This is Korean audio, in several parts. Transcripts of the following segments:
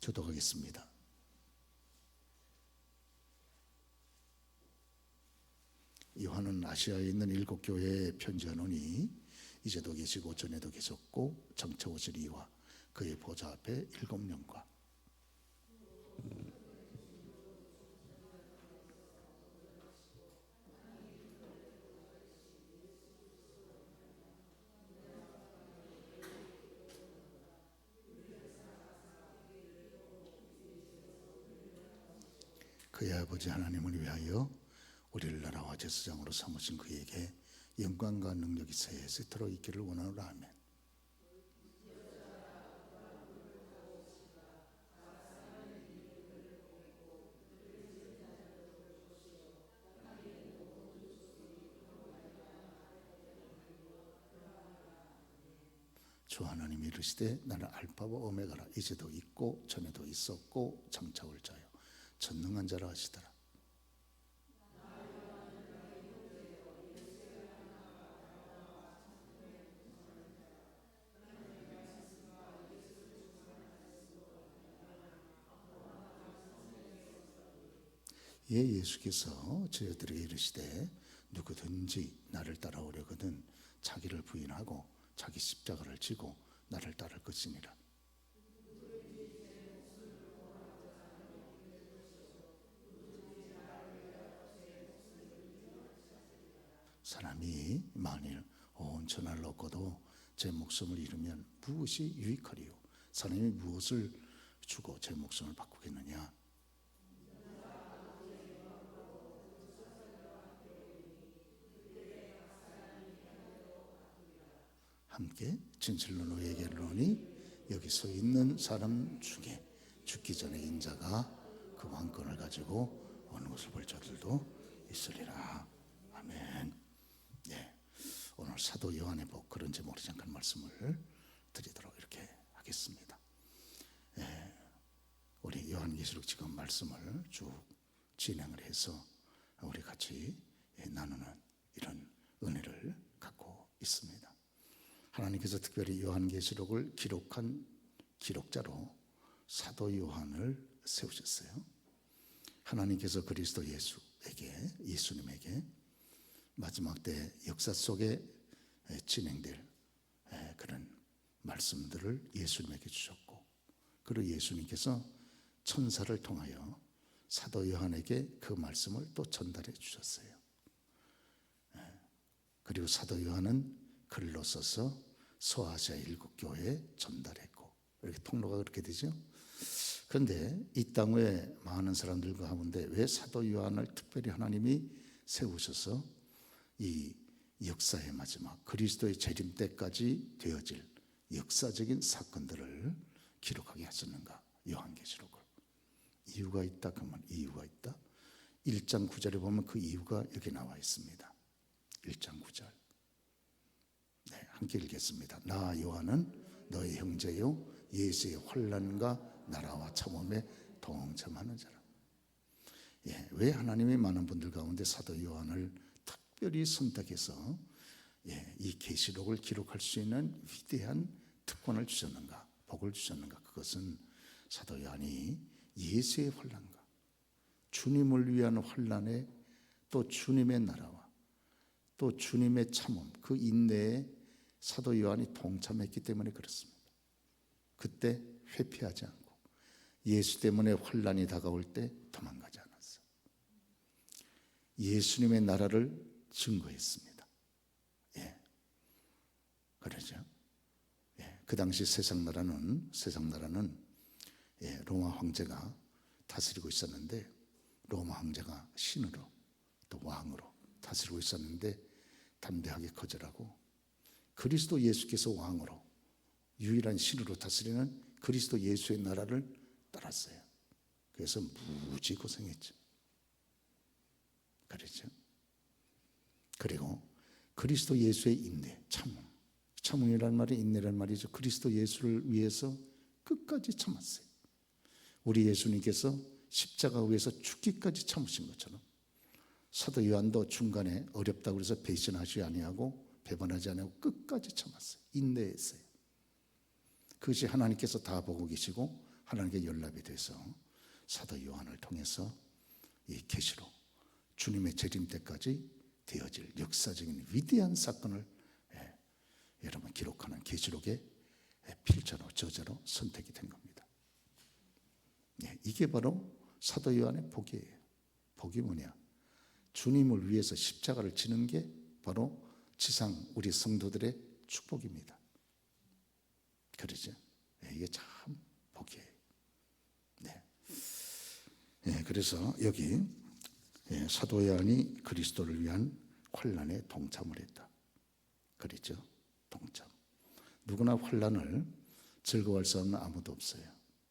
교독하겠습니다. 요한은 아시아에 있는 7교회에 편지하노니 이제도 계시고 전에도 계셨고 장차 오실 이와 그의 보좌 앞에 7명과 그의 아버지 하나님을 위하여 우리를 나라와 제사장으로 삼으신 그에게 영광과 능력이 세세토록 있기를 원하노라. 아멘. 주 하나님이 이르시되 나는 알파와 오메가라. 이제도 있고 전에도 있었고 장차 올 자요 전능한 자라 하시더라. 예수께서 저희들에게 이르시되 누구든지 나를 따라오려거든 자기를 부인하고 자기 십자가를 지고 나를 따를 것이니라. 사람이 만일 온 천하를 얻고도 제 목숨을 잃으면 무엇이 유익하리요? 사람이 무엇을 주고 제 목숨을 바꾸겠느냐? 함께 진실로 너희에게 이르노니 여기 서 있는 사람 중에 죽기 전에 인자가 그 왕권을 가지고 어느 곳을 볼 자들도 있으리라. 아멘. 예, 오늘 사도 요한의 복 그런 제목으로 잠깐 말씀을 드리도록 이렇게 하겠습니다. 예, 우리 요한계시록 지금 말씀을 쭉 진행을 해서 우리 같이 나누는 이런 은혜를 갖고 있습니다. 하나님께서 특별히 요한계시록을 기록한 기록자로 사도 요한을 세우셨어요. 하나님께서 그리스도 예수님에게 마지막 때 역사 속에 진행될 그런 말씀들을 예수님에게 주셨고, 그리고 예수님께서 천사를 통하여 사도 요한에게 그 말씀을 또 전달해 주셨어요. 그리고 사도 요한은 글로 써서 소아시아 7교회에 전달했고, 이렇게 통로가 그렇게 되죠. 그런데 이 땅 위에 많은 사람들 가운데 왜 사도 요한을 특별히 하나님이 세우셔서 이 역사의 마지막 그리스도의 재림 때까지 되어질 역사적인 사건들을 기록하게 하셨는가? 요한계시록을. 이유가 있다. 그러면 이유가 있다. 1장 9절에 보면 그 이유가 여기 나와 있습니다. 1장 9절. 네, 함께 읽겠습니다. 나 요한은 너의 형제요 예수의 환난과 나라와 참음에 동참하는 자라. 예, 왜 하나님이 많은 분들 가운데 사도 요한을 특별히 선택해서 이 계시록을 기록할 수 있는 위대한 특권을 주셨는가, 복을 주셨는가? 그것은 사도 요한이 예수의 환난과 주님을 위한 환난에 또 주님의 나라와 또 주님의 참음, 그 인내에 사도 요한이 동참했기 때문에 그렇습니다. 그때 회피하지 않고 예수 때문에 환난이 다가올 때 도망가지 않았어요. 예수님의 나라를 증거했습니다. 예, 그러죠. 예, 그 당시 세상 나라는 로마 황제가 다스리고 있었는데, 로마 황제가 신으로 또 왕으로 다스리고 있었는데 담대하게 거절하고 그리스도 예수께서 왕으로 유일한 신으로 다스리는 그리스도 예수의 나라를 따랐어요. 그래서 무지 고생했죠. 그렇죠. 그리고 그리스도 예수의 인내, 참음이라는 말이 인내라는 말이죠. 그리스도 예수를 위해서 끝까지 참았어요. 우리 예수님께서 십자가 위에서 죽기까지 참으신 것처럼 사도 요한도 중간에 어렵다고 해서 배신하지 아니하고 배반하지 아니하고 끝까지 참았어요. 인내했어요. 그것이 하나님께서 다 보고 계시고 하나님께 연락이 돼서 사도 요한을 통해서 이 계시로 주님의 재림 때까지 되어질 역사적인 위대한 사건을 여러분 기록하는 계시록의 필자로 저자로 선택이 된 겁니다. 이게 바로 사도 요한의 복이에요. 복이 뭐냐? 주님을 위해서 십자가를 지는 게 바로 지상 우리 성도들의 축복입니다. 그러죠? 이게 참 복이에요. 그래서 여기 사도 요한이 그리스도를 위한 환난에 동참을 했다. 그렇죠? 동참. 누구나 환난을 즐거워할 수 없는 아무도 없어요.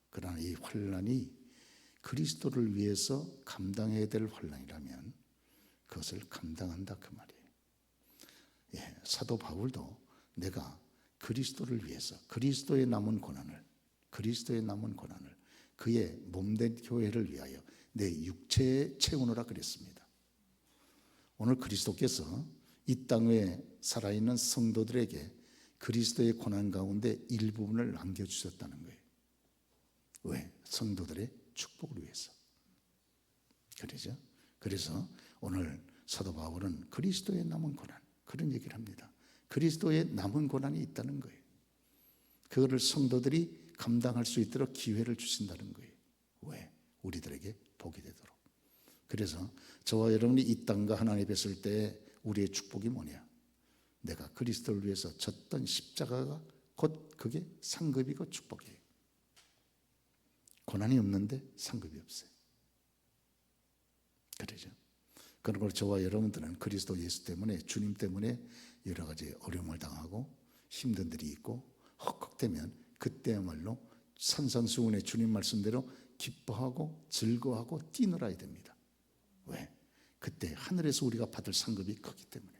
그러나 이 환난이 그리스도를 위해서 감당해야 될 환난이라면 그것을 감당한다 그 말이에요. 사도 바울도 내가 그리스도를 위해서 그리스도의 남은 고난을 그의 몸된 교회를 위하여 내 육체에 채우노라 그랬습니다. 오늘 그리스도께서 이 땅에 살아있는 성도들에게 그리스도의 고난 가운데 일부분을 남겨주셨다는 거예요. 왜? 성도들의 축복을 위해서. 그러죠? 그래서 오늘 사도 바울은 그리스도의 남은 고난, 그런 얘기를 합니다. 그리스도의 남은 고난이 있다는 거예요. 그거를 성도들이 감당할 수 있도록 기회를 주신다는 거예요. 왜? 우리들에게 복이 되도록. 그래서 저와 여러분이 이 땅과 하나님 뵀을 때 우리의 축복이 뭐냐? 내가 그리스도를 위해서 졌던 십자가가 곧 그게 상급이고 축복이에요. 고난이 없는데 상급이 없어요. 그러죠? 그런 걸 저와 여러분들은 그리스도 예수 때문에, 주님 때문에 여러 가지 어려움을 당하고 힘든 일이 있고 헉헉대면 그때야말로 산산수훈의 주님 말씀대로 기뻐하고 즐거워하고 뛰놀아야 됩니다. 왜? 그때 하늘에서 우리가 받을 상급이 크기 때문에.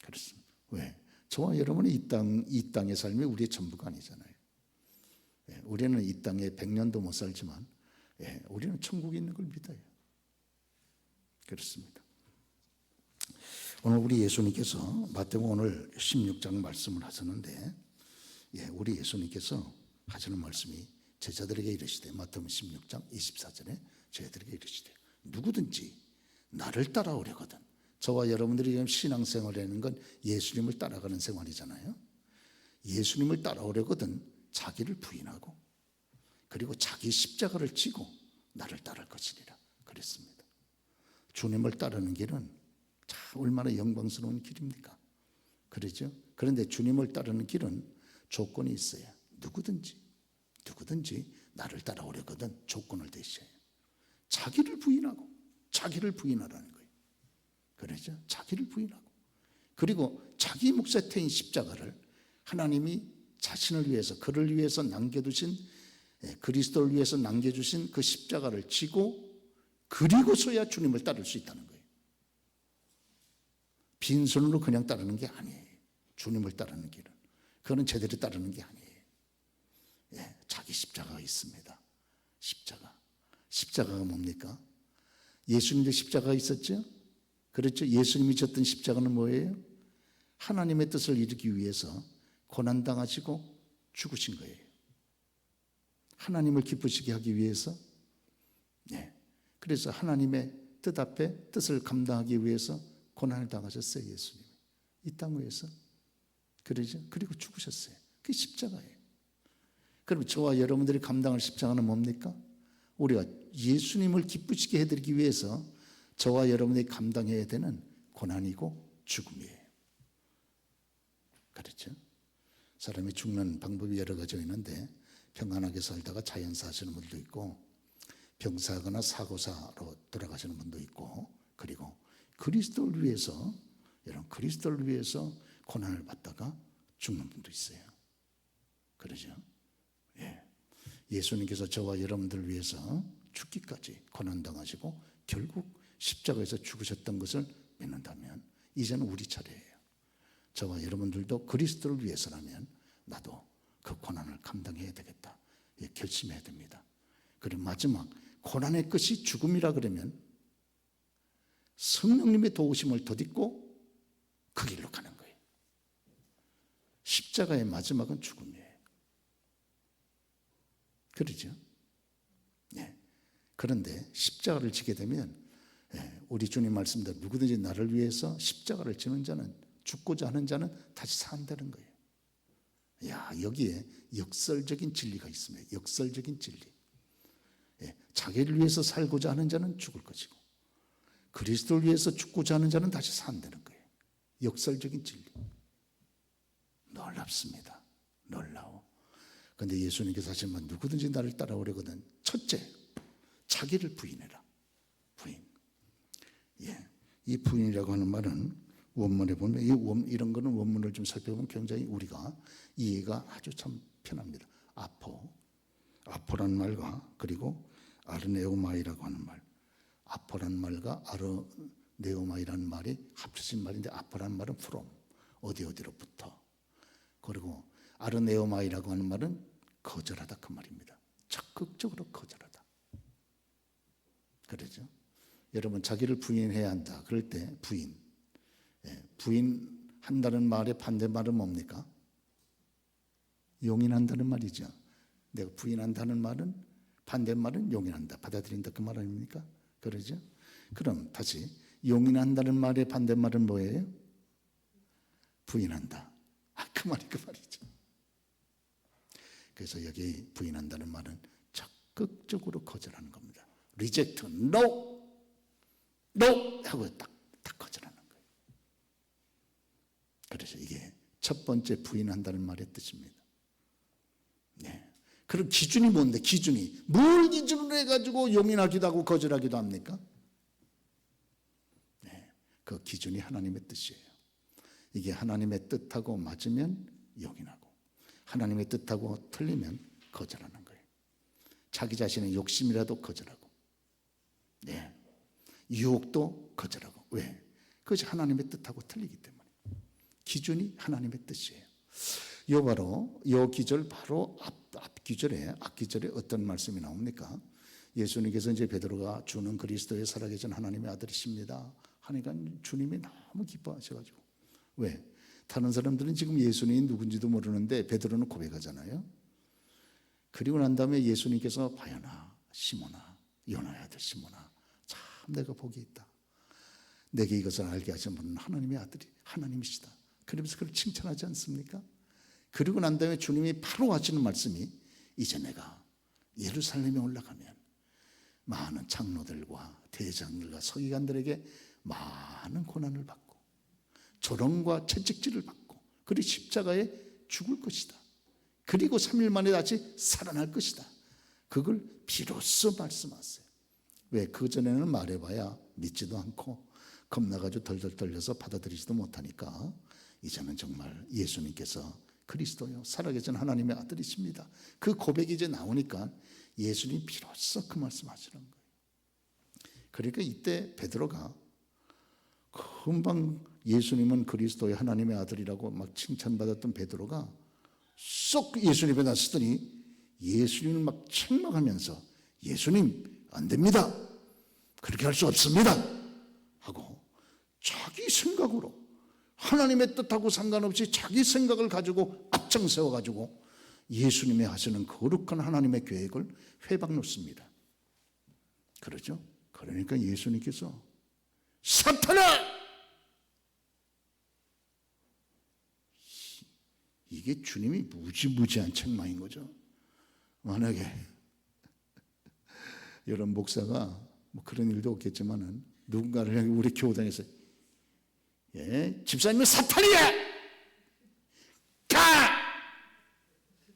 그렇습니다. 왜? 저와 여러분이 이 땅의 삶이 우리의 전부가 아니잖아요. 우리는 이 땅에 100년도 못 살지만 우리는 천국에 있는 걸 믿어요. 그렇습니다. 오늘 우리 예수님께서 마태복음 오늘 16장 말씀을 하셨는데 우리 예수님께서 하시는 말씀이 제자들에게 이르시되 마태복음 16장 24절에 저희들에게 이르시되 누구든지 나를 따라오려거든. 저와 여러분들이 지금 신앙생활이라는 건 예수님을 따라가는 생활이잖아요. 예수님을 따라오려거든 자기를 부인하고 그리고 자기 십자가를 지고 나를 따를 것이니라 그랬습니다. 주님을 따르는 길은 참 얼마나 영광스러운 길입니까? 그렇죠? 그런데 주님을 따르는 길은 조건이 있어요. 누구든지 나를 따라오려거든 조건을 대셔요. 자기를 부인하라는 거예요. 그렇죠? 자기를 부인하고 그리고 자기 몫에 태인 십자가를 하나님이 자신을 위해서 그를 위해서 남겨두신 그리스도를 위해서 남겨주신 그 십자가를 지고 그리고서야 주님을 따를 수 있다는 거예요. 빈손으로 그냥 따르는 게 아니에요. 주님을 따르는 길은 그거는 제대로 따르는 게 아니에요. 자기 십자가가 있습니다. 십자가가 뭡니까? 예수님도 십자가가 있었죠? 그렇죠? 예수님이 졌던 십자가는 뭐예요? 하나님의 뜻을 이루기 위해서 고난당하시고 죽으신 거예요. 하나님을 기쁘시게 하기 위해서. 그래서 하나님의 뜻 앞에 뜻을 감당하기 위해서 고난을 당하셨어요. 예수님이 이 땅 위에서. 그러죠? 그리고 죽으셨어요. 그게 십자가예요. 그럼 저와 여러분들이 감당할 십자가는 뭡니까? 우리가 예수님을 기쁘시게 해드리기 위해서 저와 여러분이 감당해야 되는 고난이고 죽음이에요. 그렇죠? 사람이 죽는 방법이 여러 가지가 있는데 평안하게 살다가 자연사 하시는 분도 있고 병사거나 사고사로 돌아가시는 분도 있고 그리고 그리스도를 위해서 고난을 받다가 죽는 분도 있어요. 그러죠? 예수님께서 저와 여러분들을 위해서 죽기까지 고난당하시고 결국 십자가에서 죽으셨던 것을 믿는다면 이제는 우리 차례예요. 저와 여러분들도 그리스도를 위해서라면 나도 그 고난을 감당해야 되겠다. 결심해야 됩니다. 그리고 마지막 고난의 끝이 죽음이라 그러면 성령님의 도우심을 덧입고 그 길로 가는 거예요. 십자가의 마지막은 죽음이에요. 그러죠. 예. 그런데 십자가를 지게 되면 우리 주님 말씀대로 누구든지 나를 위해서 십자가를 지는 자는, 죽고자 하는 자는 다시 산다는 거예요. 야, 여기에 역설적인 진리가 있습니다. 역설적인 진리. 자기를 위해서 살고자 하는 자는 죽을 것이고 그리스도를 위해서 죽고자 하는 자는 다시 산다는 거예요. 역설적인 진리. 놀랍습니다. 놀라워. 그런데 예수님께서 하시면 누구든지 나를 따라오려거든 첫째, 자기를 부인해라. 부인. 이 부인이라고 하는 말은 원문에 보면 이런 거는 원문을 좀 살펴보면 굉장히 우리가 이해가 아주 참 편합니다. 아포란 말과 그리고 아르네오마이라고 하는 말, 아포란 말과 아르네오마이라는 말이 합쳐진 말인데 아포란 말은 from, 어디로부터, 그리고 아르네오마이라고 하는 말은 거절하다 그 말입니다. 적극적으로 거절하다. 그러죠. 여러분 자기를 부인해야 한다. 그럴 때 부인한다는 말의 반대말은 뭡니까? 용인한다는 말이죠. 내가 부인한다는 말은 반대말은 용인한다, 받아들인다 그 말 아닙니까? 그러죠. 그럼 다시 용인한다는 말의 반대말은 뭐예요? 부인한다. 그 말이죠. 그래서 여기 부인한다는 말은 적극적으로 거절하는 겁니다. 리젝트, no 하고 딱 거절하는 거예요. 그래서 이게 첫 번째 부인한다는 말의 뜻입니다. 그럼 기준이 뭔데? 기준이 뭘 기준으로 해가지고 용인하기도 하고 거절하기도 합니까? 그 기준이 하나님의 뜻이에요. 이게 하나님의 뜻하고 맞으면 용인하고 하나님의 뜻하고 틀리면 거절하는 거예요. 자기 자신의 욕심이라도 거절하고 유혹도 거절하고. 왜? 그것이 하나님의 뜻하고 틀리기 때문에. 기준이 하나님의 뜻이에요. 요 기절 바로 앞기절에 어떤 말씀이 나옵니까? 예수님께서 이제 베드로가 주는 그리스도의 살아계신 하나님의 아들이십니다 하니까 주님이 너무 기뻐하셔가지고. 왜? 다른 사람들은 지금 예수님이 누군지도 모르는데 베드로는 고백하잖아요. 그리고 난 다음에 예수님께서 바요나 시몬아, 요나의 아들 시몬아, 참 내가 복이 있다. 내게 이것을 알게 하신 분은 하나님의 아들이 하나님이시다. 그러면서 그를 칭찬하지 않습니까? 그리고 난 다음에 주님이 바로 하시는 말씀이 이제 내가 예루살렘에 올라가면 많은 장로들과 대장들과 서기관들에게 많은 고난을 받고 조롱과 채찍질을 받고 그리고 십자가에 죽을 것이다. 그리고 3일 만에 다시 살아날 것이다. 그걸 비로소 말씀하세요. 왜? 그전에는 말해봐야 믿지도 않고 겁나가지고 덜덜 떨려서 받아들이지도 못하니까 이제는 정말 예수님께서 그리스도요 살아계신 하나님의 아들이십니다. 그 고백이 이제 나오니까 예수님 비로소 그 말씀하시는 거예요. 그러니까 이때 베드로가 금방 예수님은 그리스도의 하나님의 아들이라고 막 칭찬받았던 베드로가 쏙 예수님 앞에 나서더니 예수님을 막 책망하면서 예수님 안 됩니다. 그렇게 할 수 없습니다. 하고 자기 생각으로 하나님의 뜻하고 상관없이 자기 생각을 가지고 앞장 세워가지고 예수님이 하시는 거룩한 하나님의 계획을 회방놓습니다. 그러죠? 그러니까 예수님께서 사탄아! 이게 주님이 무지무지한 책망인 거죠. 만약에 여러분 목사가 뭐 그런 일도 없겠지만은 누군가를 향해 우리 교단에서 집사님은 사탄이야! 가!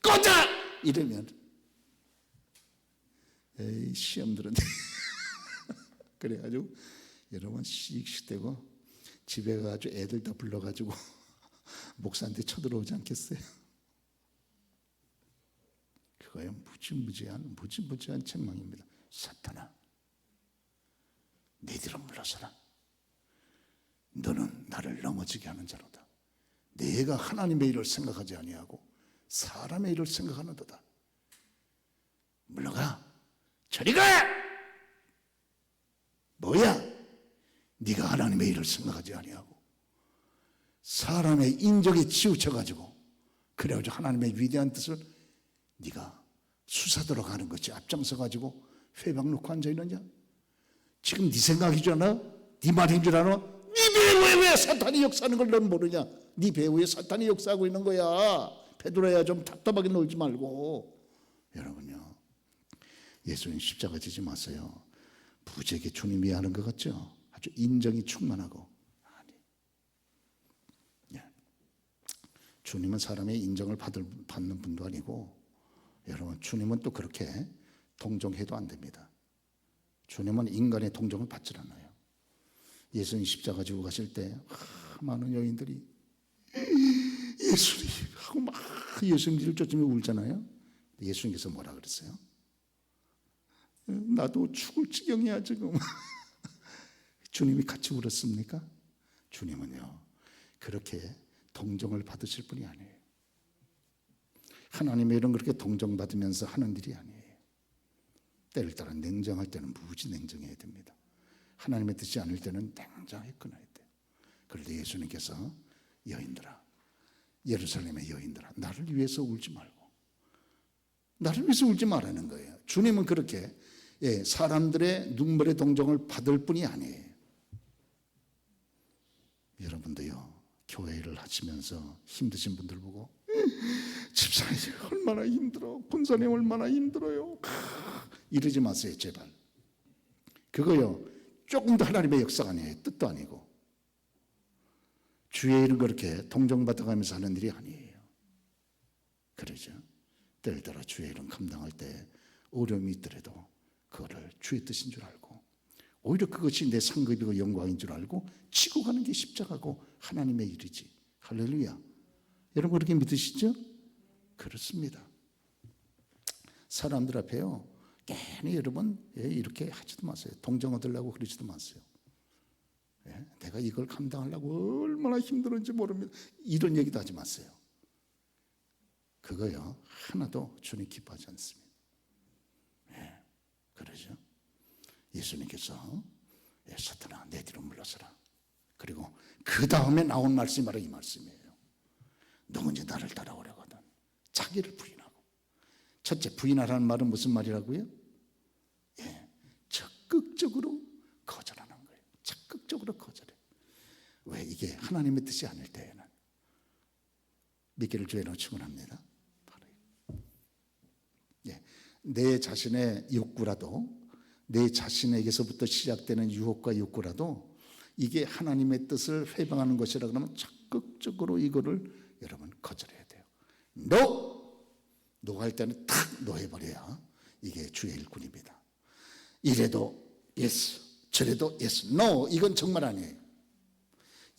꺼져! 이러면 에이 시험 들었네. 그래가지고 여러분 씩씩대고 집에 가가지고 애들 다 불러가지고 목사한테 쳐들어오지 않겠어요? 그거야 무지무지한 책망입니다. 사탄아, 내 뒤로 물러서라. 너는 나를 넘어지게 하는 자로다. 내가 하나님의 일을 생각하지 아니하고 사람의 일을 생각하는도다. 물러가. 저리 가. 뭐야? 네가 하나님의 일을 생각하지 아니하고 사람의 인정에 치우쳐가지고 그래가지고 하나님의 위대한 뜻을 네가 수사 들어가는 거지. 앞장서 가지고 회방 놓고 앉아 있느냐? 지금 네 생각인 줄 아나? 네 말인 줄 아나? 네 배후에 왜 사탄이 역사하는 걸 넌 모르냐? 네 배후에 사탄이 역사하고 있는 거야. 베드로야, 좀 답답하게 놀지 말고. 여러분요, 예수님 십자가 지지 마세요. 부재게 주님이 하는 것 같죠? 아주 인정이 충만하고. 아니, 예. 주님은 사람의 인정을 받는 분도 아니고, 여러분, 주님은 또 그렇게 동정해도 안 됩니다. 주님은 인간의 동정을 받질 않아요. 예수님 십자가 지고 가실 때 많은 여인들이 예수님 하고 막 예수님을 쫓으며 울잖아요. 예수님께서 뭐라 그랬어요? 나도 죽을 지경이야 지금. 주님이 같이 울었습니까? 주님은요, 그렇게 동정을 받으실 분이 아니에요. 하나님의 일은 그렇게 동정받으면서 하는 일이 아니에요. 때를 따라 냉정할 때는 무지 냉정해야 됩니다. 하나님의 뜻이 아닐 때는 냉정하게 끊어야 돼요. 그런데 예수님께서 여인들아, 예루살렘의 여인들아, 나를 위해서 울지 말고, 나를 위해서 울지 말라는 거예요. 주님은 그렇게 사람들의 눈물의 동정을 받을 뿐이 아니에요. 여러분도요, 교회를 하시면서 힘드신 분들 보고 집사님 얼마나 힘들어, 권사님 얼마나 힘들어요, 이러지 마세요 제발. 그거요, 조금 더 하나님의 역사가 아니에요. 뜻도 아니고. 주의 일은 그렇게 동정받아가면서 하는 일이 아니에요. 그러죠. 때를 따라 주의 일은 감당할 때 어려움이 있더라도 그거를 주의 뜻인 줄 알고, 오히려 그것이 내 상급이고 영광인 줄 알고 치고 가는 게 십자가고 하나님의 일이지. 할렐루야. 여러분 그렇게 믿으시죠? 그렇습니다. 사람들 앞에요, 괜히 여러분 이렇게 하지도 마세요. 동정 얻으려고 그러지도 마세요. 내가 이걸 감당하려고 얼마나 힘들었는지 모릅니다, 이런 얘기도 하지 마세요. 그거요, 하나도 주님 기뻐하지 않습니다. 그러죠. 예수님께서 사탄아 내 뒤로 물러서라. 그리고 그 다음에 나온 말씀이 바로 이 말씀이에요. 누군지 나를 따라오려거든 자기를 부인하고. 첫째, 부인하라는 말은 무슨 말이라고요? 적극적으로 거절하는 거예요. 적극적으로 거절해. 왜? 이게 하나님의 뜻이 아닐 때에는. 미끼를 주에 넣어 축원합니다. 내 자신의 욕구라도, 내 자신에게서부터 시작되는 유혹과 욕구라도 이게 하나님의 뜻을 회방하는 것이라 그러면 적극적으로 이거를 여러분 거절해야 돼요. 노 할 때는 탁 노 해버려야 이게 주의 일꾼입니다. 이래도 yes, 저래도 yes, no, 이건 정말 아니에요.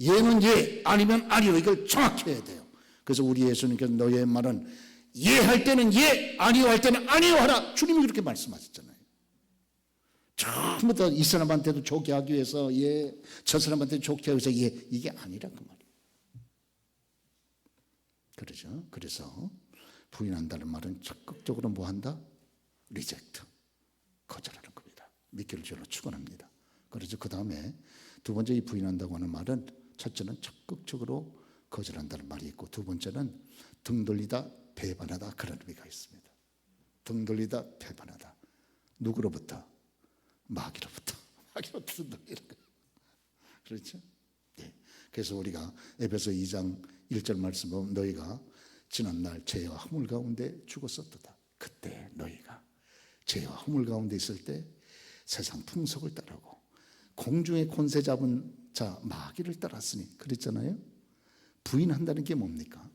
예는 예, 아니면 아니요, 이걸 정확히 해야 돼요. 그래서 우리 예수님께서 너의 말은 예 할 때는 예, 아니요 할 때는 아니요 하라, 주님이 그렇게 말씀하셨잖아요. 처음부터 이 사람한테도 좋게 하기 위해서 예, 저 사람한테도 좋게 하기 위해서 예, 이게 아니라 그 말이에요. 그러죠. 그래서 부인한다는 말은 적극적으로 뭐 한다? 리젝트, 거절하는 겁니다. 미끼를 주로 축원합니다. 그래서 그 다음에 두 번째, 이 부인한다고 하는 말은 첫째는 적극적으로 거절한다는 말이 있고, 두 번째는 등 돌리다 배반하다, 그런 의미가 있습니다. 등 돌리다 배반하다. 누구로부터? 마귀로부터. 마귀로부터 등 돌리는 거예요. 그렇죠? 네. 그래서 우리가 에베소 2장 1절 말씀 보면 너희가 지난날 죄와 허물 가운데 죽었었도다. 그때 너희가 죄와 허물 가운데 있을 때 세상 풍속을 따르고 공중의 권세 잡은 자 마귀를 따랐으니, 그랬잖아요. 부인한다는 게 뭡니까?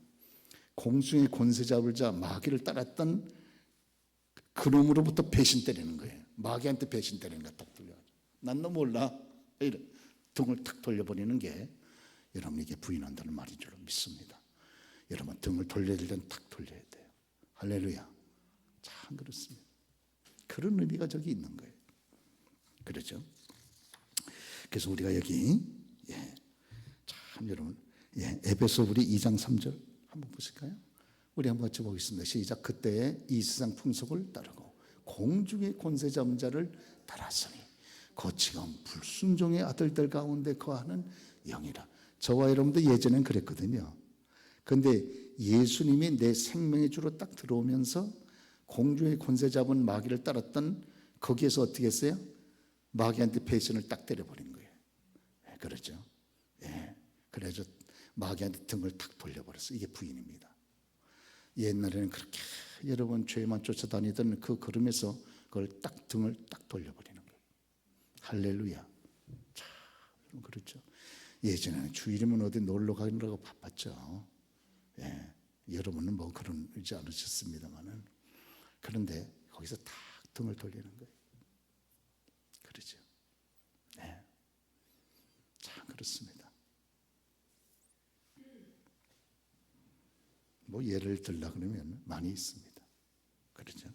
공중의 권세 잡을 자 마귀를 따랐던 그놈으로부터 배신 때리는 거예요. 마귀한테 배신 때리는 거야. 탁 돌려. 난 너 몰라. 이래. 등을 탁 돌려버리는 게 여러분 이게 부인한다는 말인 줄 믿습니다. 여러분 등을 돌려야 될 때는 탁 돌려야 돼요. 할렐루야. 참 그렇습니다. 그런 의미가 저기 있는 거예요. 그렇죠? 그래서 우리가 여기 참 여러분 에베소 우리 2장 3절 한번 보실까요? 우리 한번 같이 보겠습니다. 시작. 그때의 이 세상 풍속을 따르고 공중의 권세 잡은 자를 따랐으니 곧 지금 불순종의 아들들 가운데 거하는 영이라. 저와 여러분도 예전엔 그랬거든요. 그런데 예수님이 내 생명의 주로 딱 들어오면서 공중의 권세 잡은 마귀를 따랐던 거기에서 어떻게 했어요? 마귀한테 배신을 딱 때려버린 거예요. 예, 그렇죠. 예, 그래서 마귀한테 등을 탁 돌려버렸어요. 이게 부인입니다. 옛날에는 그렇게 여러분 죄만 쫓아다니던 그 걸음에서 그걸 딱 등을 딱 돌려버리는 거예요. 할렐루야. 참 그렇죠. 예전에는 주일이면 어디 놀러 가느라고 바빴죠. 예, 여러분은 뭐 그러지 않으셨습니다만은, 그런데 거기서 딱 등을 돌리는 거예요. 그렇죠. 네, 참 그렇습니다. 뭐 예를 들라 그러면 많이 있습니다. 그렇죠.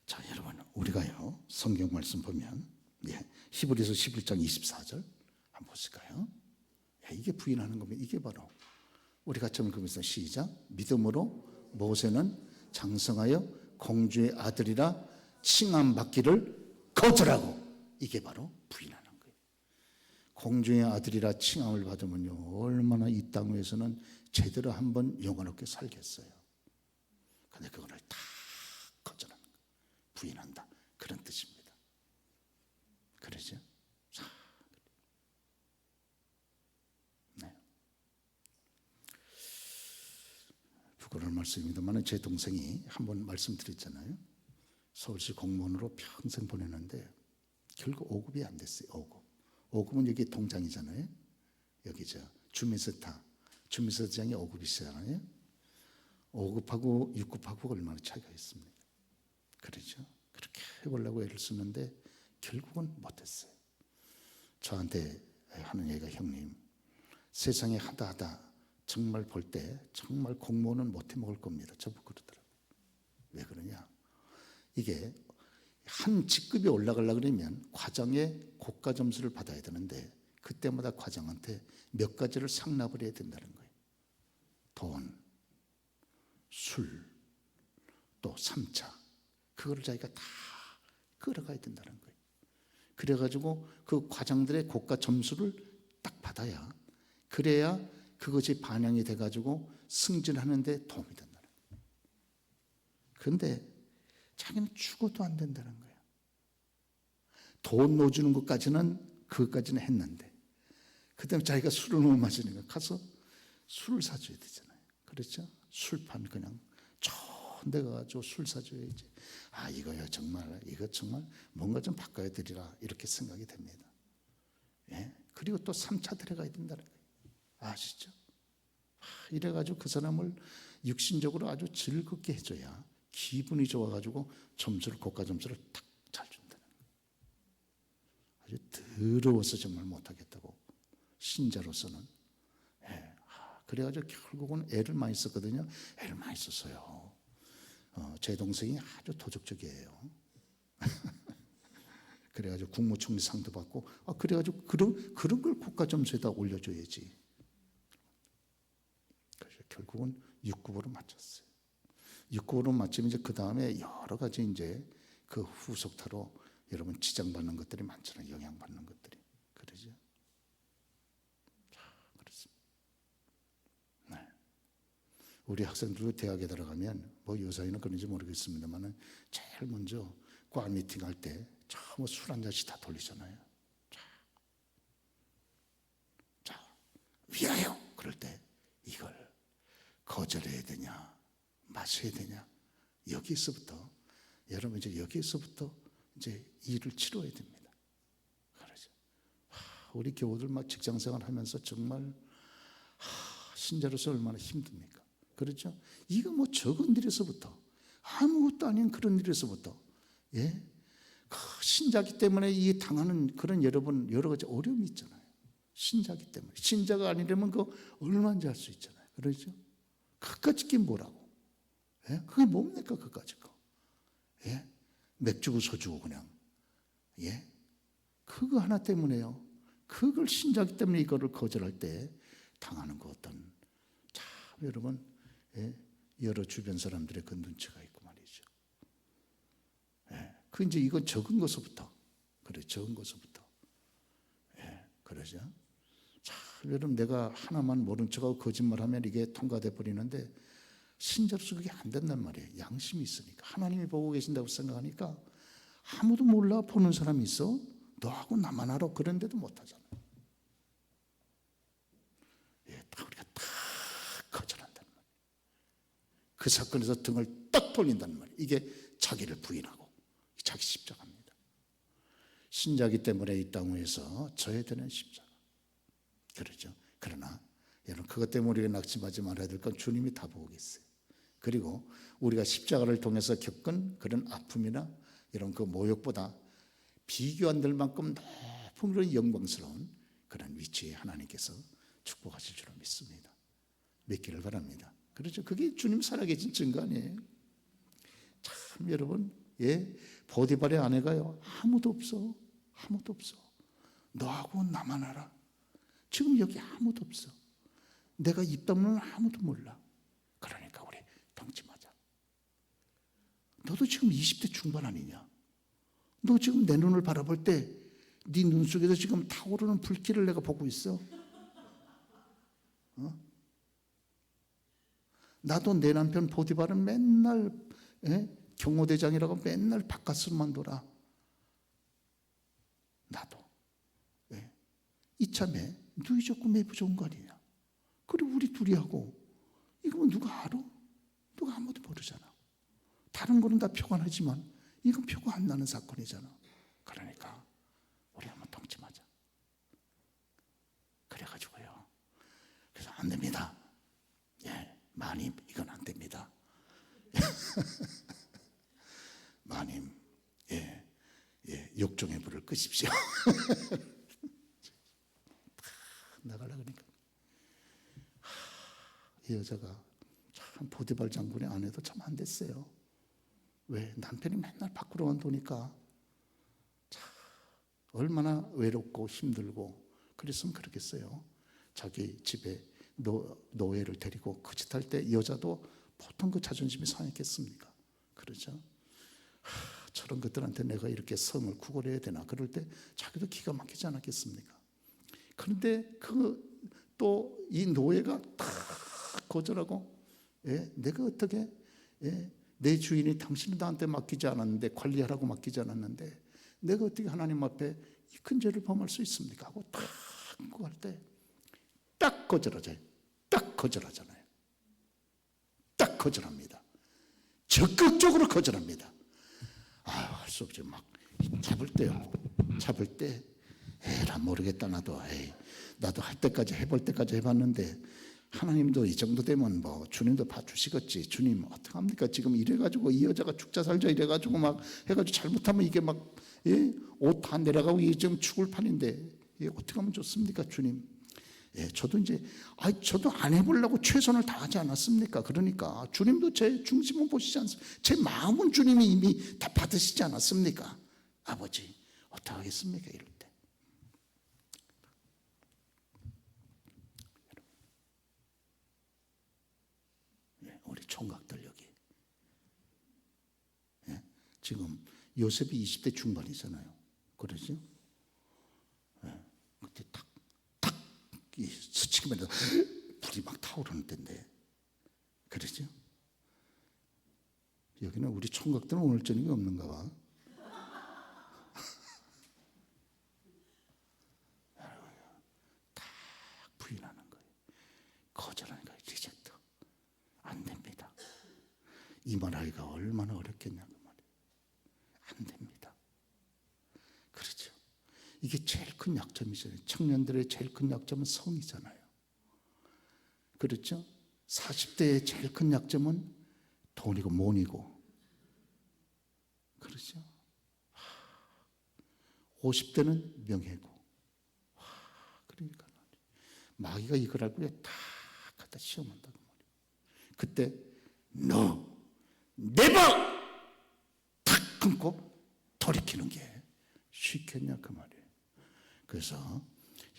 자, 여러분 우리가요 성경 말씀 보면 히브리서 11장 24절 한번 보실까요? 이게 부인하는 겁니다. 이게 바로 우리가 처음 그러면서 시작. 믿음으로 모세는 장성하여 공주의 아들이라 칭함받기를 거절하고, 이게 바로 부인하는 거예요. 공주의 아들이라 칭함을 받으면요 얼마나 이 땅 위에서는 제대로 한번 영원롭게 살겠어요. 그런데 그거를 다 거절하는 거예요. 부인한다, 그런 뜻입니다. 그러죠? 네. 부끄러운 말씀입니다만 제 동생이 한번 말씀드렸잖아요. 서울시 공무원으로 평생 보내는데 결국 5급이 안 됐어요. 5급. 5급은 여기 동장이잖아요. 여기 주민센터장이 5급이시잖아요. 5급하고 6급하고 얼마나 차이가 있습니까? 그렇죠. 그렇게 해보려고 애를 쓰는데 결국은 못했어요. 저한테 하는 얘기가, 형님 세상에 하다 정말 볼 때 정말 공무원은 못해 먹을 겁니다. 저보고 그러더라고요. 왜 그러냐? 이게 한 직급이 올라가려고 그러면 과장의 고가 점수를 받아야 되는데 그때마다 과장한테 몇 가지를 상납을 해야 된다는 거예요. 돈, 술, 또 3차, 그거를 자기가 다 끌어가야 된다는 거예요. 그래가지고 그 과장들의 고가 점수를 딱 받아야, 그래야 그것이 반영이 돼가지고 승진하는 데 도움이 된다는 거예요. 그런데 자기는 죽어도 안 된다는 거예요. 돈 넣어주는 그것까지는 했는데, 그 다음에 자기가 술을 못 마시니까 가서 술을 사줘야 되잖아요. 그렇죠? 술판 그냥 좋은 데 가가지고 술 사줘야지. 이거 정말 뭔가 좀 바꿔야 되리라, 이렇게 생각이 됩니다. 예? 그리고 또 3차 들어가야 된다는 거예요. 아시죠? 이래가지고 그 사람을 육신적으로 아주 즐겁게 해줘야 기분이 좋아가지고 고가 점수를 딱 잘 준다는 거예요. 아주 더러워서 정말 못하겠다고, 신자로서는. 예. 그래가지고 결국은 애를 많이 썼거든요. 애를 많이 썼어요. 제 동생이 아주 도적적이에요. 그래가지고 국무총리 상도 받고, 그래가지고 그런 걸 국가 점수에다 올려줘야지. 그래서 결국은 6급으로 맞췄어요. 6급으로 맞추면 이제 그 다음에 여러 가지 이제 그 후속타로 여러분 지장받는 것들이 많잖아요. 영향받는 것들이. 그러죠? 그렇습니다. 네. 우리 학생들도 대학에 들어가면 뭐 요사이는 그런지 모르겠습니다만 제일 먼저 과 미팅 할 때 처음 술 한 잔씩 다 돌리잖아요. 자, 위하여! 그럴 때 이걸 거절해야 되냐, 마셔야 되냐, 여러분 여기서부터 이제 일을 치러야 됩니다. 그러죠. 우리 교우들 막 직장생활 하면서 정말 신자로서 얼마나 힘듭니까? 그렇죠? 이거 뭐 적은 일에서부터, 아무것도 아닌 그런 일에서부터, 예? 신자기 때문에 이 당하는 그런 여러분 여러 가지 어려움이 있잖아요. 신자기 때문에. 신자가 아니라면 그거 얼마인지 알 수 있잖아요. 그렇죠? 그까짓 게 뭐라고? 예? 그게 뭡니까 그까짓 거? 예? 맥주고 소주고 그냥. 예? 그거 하나 때문에요. 그걸 신자기 때문에 이거를 거절할 때 당하는 거 어떤, 참 여러분, 예? 여러 주변 사람들의 그 눈치가 있고 말이죠. 예? 그 이제 이건 적은 것부터, 그래, 적은 것부터. 예? 그러죠. 참 여러분, 내가 하나만 모른 척하고 거짓말하면 이게 통과돼 버리는데, 신자로서 그게 안 된단 말이에요. 양심이 있으니까. 하나님이 보고 계신다고 생각하니까 아무도 몰라 보는 사람이 있어. 너하고 나만 알아. 그런데도 못하잖아. 예, 다 우리가 다 거절한다는 말이에요. 그 사건에서 등을 딱 돌린다는 말이에요. 이게 자기를 부인하고 자기 십자가입니다. 신자기 때문에 이 땅 위에서 져야 되는 십자가. 그렇죠. 그러나 여러분 그것 때문에 우리가 낙심하지 말아야 될 건 주님이 다 보고 계세요. 그리고 우리가 십자가를 통해서 겪은 그런 아픔이나 이런 그 모욕보다 비교 안 될 만큼 높은 그런 영광스러운 그런 위치에 하나님께서 축복하실 줄 믿습니다. 믿기를 바랍니다. 그렇죠. 그게 주님 살아계신 증거 아니에요. 참 여러분, 예, 보디발의 아내가요 아무도 없어. 아무도 없어. 너하고 나만 알아. 지금 여기 아무도 없어. 내가 입 다물면 아무도 몰라. 그러니까 우리 동침하자. 너도 지금 20대 중반 아니냐? 너 지금 내 눈을 바라볼 때 네 눈 속에서 지금 타오르는 불길을 내가 보고 있어. 나도 내 남편 보디발은 맨날 경호대장이라고 맨날 바깥으로만 돌아. 나도 이참에 누이 좋고 매부 좋은 거 아니냐. 그리고 우리 둘이 하고 이거 누가 알아? 누가 아무도 모르잖아. 다른 거는 다 표가 나지만 이건 표가 안 나는 사건이잖아. 그러니까 우리 한번 동침하자. 그래가지고요. 그래서 안 됩니다. 예, 마님 이건 안 됩니다. 마님, 욕종의 불을 끄십시오. 나가려고 그러니까 이 여자가 참 보디발 장군의 아내도 참 안 됐어요. 왜? 남편이 맨날 밖으로만 도니까 참 얼마나 외롭고 힘들고 그랬으면 그렇겠어요. 자기 집에 노예를 데리고 그 짓 할 때 여자도 보통 그 자존심이 상했겠습니까? 그러죠. 저런 것들한테 내가 이렇게 성을 구걸해야 되나 그럴 때 자기도 기가 막히지 않았겠습니까? 그런데 또 이 노예가 다 거절하고 내가 어떻게 내 주인이 당신은 나한테 맡기지 않았는데 관리하라고 맡기지 않았는데 내가 어떻게 하나님 앞에 이 큰 죄를 범할 수 있습니까? 하고 딱 구할 때 딱 거절하잖아요. 딱 거절하잖아요. 딱 거절합니다. 적극적으로 거절합니다. 할 수 없죠. 막 잡을 때 에라 모르겠다 나도 나도 할 때까지 해볼 때까지 해봤는데 하나님도 이 정도 되면 뭐 주님도 봐주시겠지. 주님 어떡합니까? 지금 이래가지고 이 여자가 죽자 살자 이래가지고 막 해가지고 잘못하면 이게 막 옷 다 내려가고 이게 지금 죽을 판인데 어떻게 하면 좋습니까? 주님. 저도 이제 저도 안 해보려고 최선을 다하지 않았습니까? 그러니까 주님도 제 중심은 보시지 않습니까? 제 마음은 주님이 이미 다 받으시지 않았습니까? 아버지 어떻게 하겠습니까? 이럴 때 우리 총각들 여기 지금 요셉이 20대 중반이잖아요. 그러죠? 그때 탁 스치기만 해도 불이 막 타오르는 때인데 그러죠? 여기는 우리 총각들은 오늘 저녁이 없는가 봐. 딱 부인하는 거예요. 거절하는 거예요. 리젝트. 안 됩니다. 이 말하기가 얼마나 어렵겠냐고 말이에요. 안 됩니다. 그렇죠. 이게 제일 큰 약점이잖아요. 청년들의 제일 큰 약점은 성이잖아요. 그렇죠? 40대의 제일 큰 약점은 돈이고 money고. 그렇죠? 50대는 명예고. 그러니까 마귀가 이걸 알고 다 갖다 시험한다고 말이에요. 그때 No, never 탁 끊고 돌이키는 게 쉽겠냐 그 말이에요. 그래서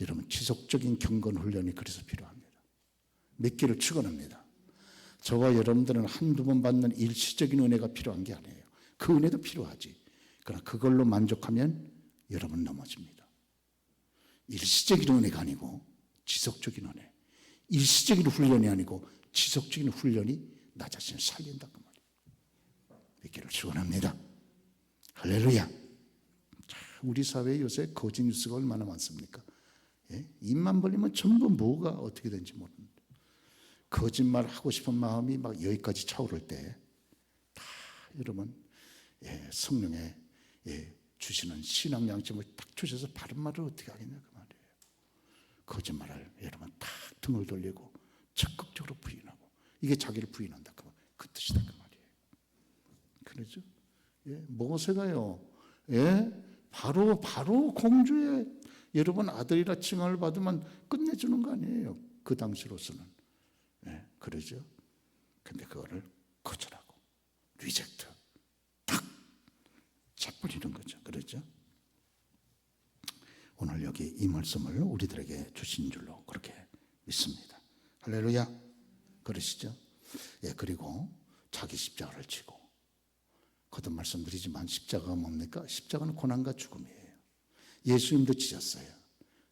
여러분 지속적인 경건 훈련이 그래서 필요합니다. 믿기를 축원합니다. 저와 여러분들은 한두 번 받는 일시적인 은혜가 필요한 게 아니에요. 그 은혜도 필요하지. 그러나 그걸로 만족하면 여러분 넘어집니다. 일시적인 은혜가 아니고 지속적인 은혜. 일시적인 훈련이 아니고 지속적인 훈련이 나 자신을 살린다 그 말이에요. 믿기를 축원합니다. 할렐루야. 우리 사회에 요새 거짓 뉴스가 얼마나 많습니까? 예? 입만 벌리면 전부 뭐가 어떻게 되는지 모르는데 거짓말 하고 싶은 마음이 막 여기까지 차오를 때 다 여러분 성령의 주시는 신앙 양심을 딱 주셔서 바른 말을 어떻게 하겠냐 그 말이에요. 거짓말을 여러분 딱 등을 돌리고 적극적으로 부인하고 이게 자기를 부인한다 그 뜻이다 그 말이에요. 그러죠? 모세가요. 바로 공주의 여러분 아들이라 칭함을 받으면 끝내주는 거 아니에요. 그 당시로서는. 그러죠. 근데 그거를 거절하고 리젝트 탁 차버리는 거죠. 그렇죠? 오늘 여기 이 말씀을 우리들에게 주신 줄로 그렇게 믿습니다. 할렐루야. 그러시죠? 그리고 자기 십자가를 지고 거듭 말씀드리지만 십자가가 뭡니까? 십자가는 고난과 죽음이에요. 예수님도 지셨어요.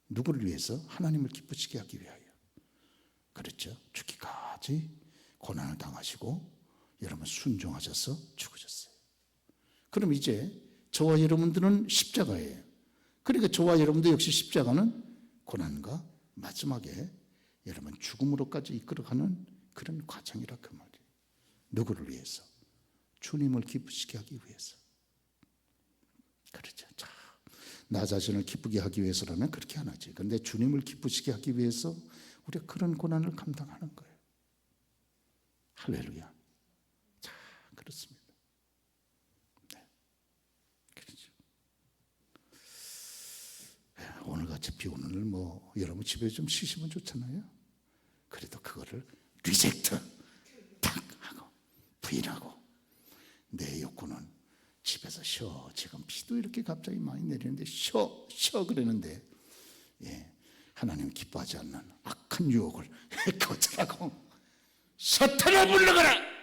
누구를 위해서? 하나님을 기쁘시게 하기 위하여. 그렇죠? 죽기까지 고난을 당하시고 여러분 순종하셔서 죽으셨어요. 그럼 이제 저와 여러분들은 십자가예요. 그러니까 저와 여러분도 역시 십자가는 고난과 마지막에 여러분 죽음으로까지 이끌어가는 그런 과정이라 그 말이에요. 누구를 위해서? 주님을 기쁘시게 하기 위해서. 그렇죠. 자, 나 자신을 기쁘게 하기 위해서라면 그렇게 안 하지. 그런데 주님을 기쁘시게 하기 위해서 우리가 그런 고난을 감당하는 거예요. 할렐루야. 자, 그렇습니다. 그렇죠. 오늘같이 비 오는 날 여러분 집에 좀 쉬시면 좋잖아요. 그래도 그거를 리젝트 딱 하고 부인하고 내 욕구는 집에서 쉬어. 지금 비도 이렇게 갑자기 많이 내리는데 쉬어 그러는데 하나님 기뻐하지 않는 악한 유혹을 거절하고 사탄아 물러가라.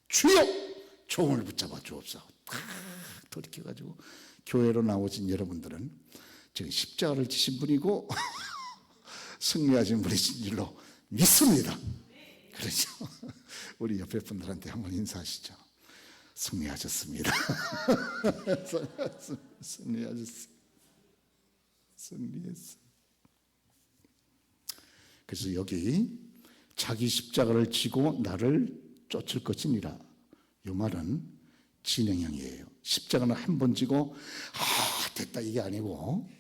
주여 종을 붙잡아 주옵소서. 탁 돌이켜가지고 교회로 나오신 여러분들은 지금 십자가를 지신 분이고 승리하신 분이신 줄로 믿습니다. 그렇죠? 우리 옆에 분들한테 한번 인사하시죠. 승리하셨습니다. 승리하셨습니다. 승리했어. 그래서 여기 자기 십자가를 지고 나를 쫓을 것이니라. 이 말은 진행형이에요. 십자가는 한 번 지고 됐다 이게 아니고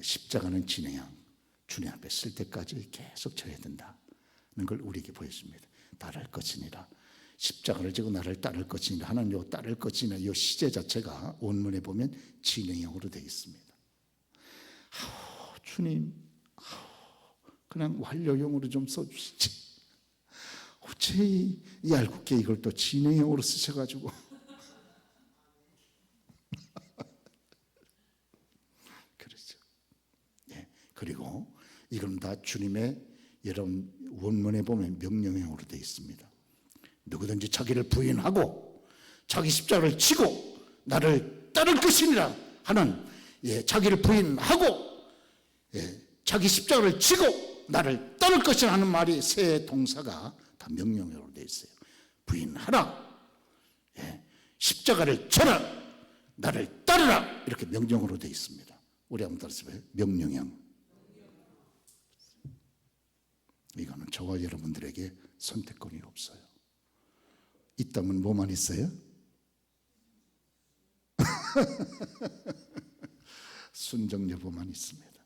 십자가는 진행형. 주님 앞에 쓸 때까지 계속 져야 된다는 걸 우리에게 보여줍니다. 따를 것이니라. 십자가를 지고 나를 따를 것이니라 하는 요 따를 것이니라 이 시제 자체가 원문에 보면 진행형으로 되어 있습니다. 주님 그냥 완료형으로 좀 써주시지. 어째 얄궂게 이걸 또 진행형으로 쓰셔가지고 그렇죠. 그리고 이건 다 주님의 여러분 원문에 보면 명령형으로 되어 있습니다. 누구든지 자기를 부인하고 자기 십자가를 지고 나를 따를 것이니라 하는 자기를 부인하고 자기 십자가를 지고 나를 따를 것이라 하는 말이 세 동사가 다 명령형으로 되어 있어요. 부인하라, 십자가를 져라, 나를 따르라 이렇게 명령으로 되어 있습니다. 우리 한번 따라해봐요. 명령형. 이거는 저와 여러분들에게 선택권이 없어요. 있다면 뭐만 있어요? 순종 여부만 있습니다.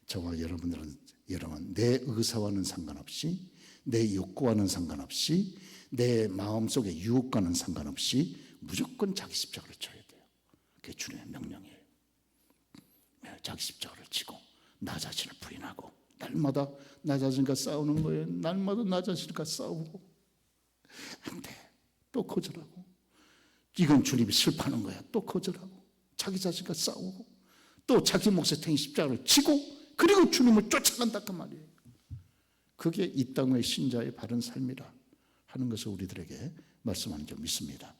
저와 여러분들은 여러분 내 의사와는 상관없이 내 욕구와는 상관없이 내 마음속의 유혹과는 상관없이 무조건 자기 십자가를 져야 돼요. 그게 주님의 명령이에요. 자기 십자가를 지고 나 자신을 부인하고 날마다 나 자신과 싸우는 거예요. 날마다 나 자신과 싸우고 안 돼. 또 거절하고 이건 주님이 슬퍼하는 거야. 또 거절하고 자기 자신과 싸우고 또 자기 몫에 태인 십자가를 지고 그리고 주님을 쫓아간다 그 말이에요. 그게 이 땅의 신자의 바른 삶이라 하는 것을 우리들에게 말씀하는 줄 믿습니다.